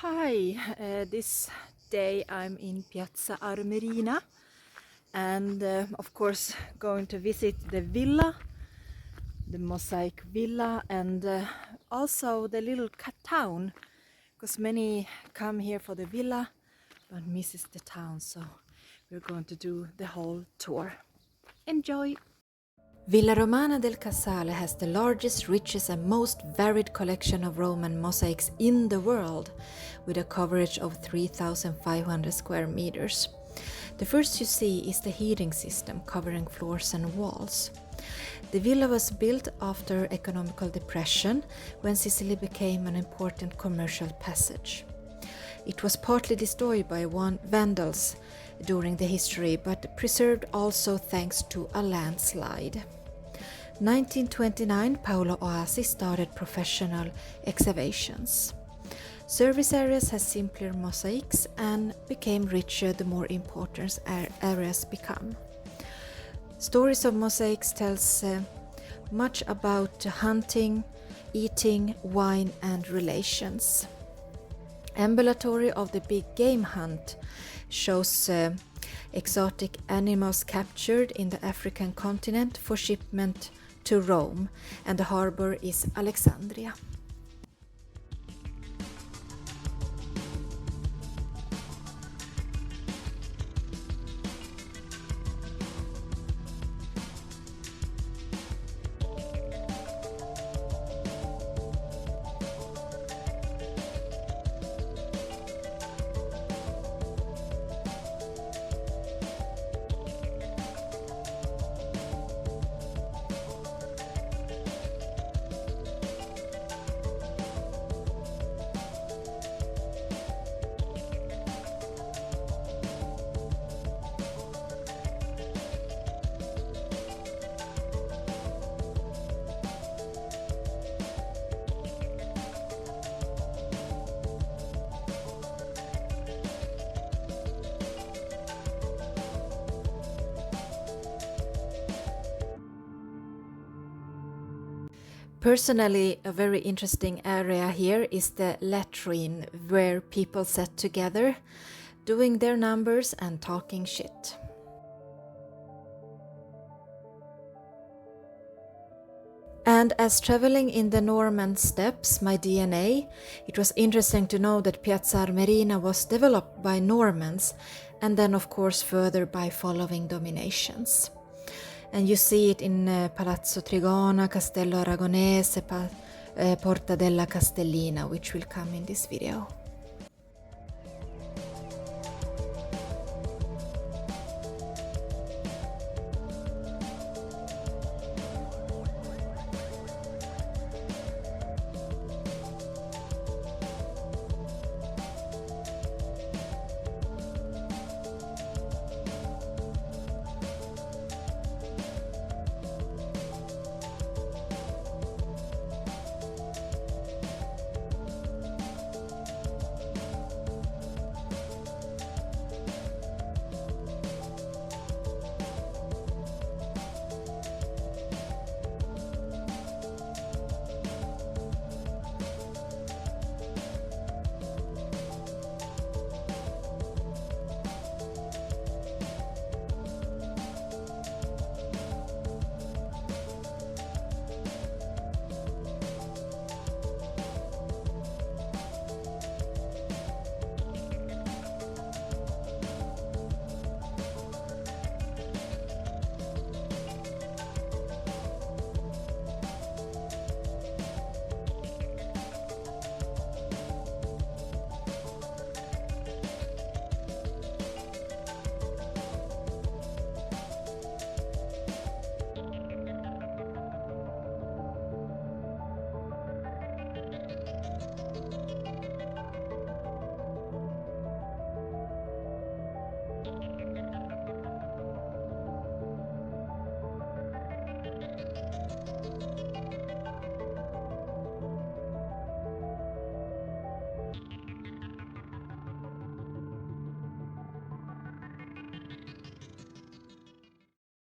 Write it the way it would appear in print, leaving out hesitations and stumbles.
Hi, this day I'm in Piazza Armerina and of course going to visit the villa, the mosaic villa, and also the little town, because many come here for the villa but misses the town, so we're going to do the whole tour. Enjoy! Villa Romana del Casale has the largest, richest and most varied collection of Roman mosaics in the world, with a coverage of 3,500 square meters. The first you see is the heating system covering floors and walls. The villa was built after economical depression, when Sicily became an important commercial passage. It was partly destroyed by vandals during the history, but preserved also thanks to a landslide. 1929, Paolo Oasi started professional excavations. Service areas has simpler mosaics and became richer the more important areas become. Stories of mosaics tells much about hunting, eating, wine and relations. Ambulatory of the big game hunt shows exotic animals captured in the African continent for shipment to Rome, and the harbor is Alexandria. Personally, a very interesting area here is the latrine, where people sat together, doing their numbers and talking shit. And as traveling in the Norman steppes, my DNA, it was interesting to know that Piazza Armerina was developed by Normans, and then of course further by following dominations. And you see it in Palazzo Trigona, Castello Aragonese, Porta della Castellina, which will come in this video.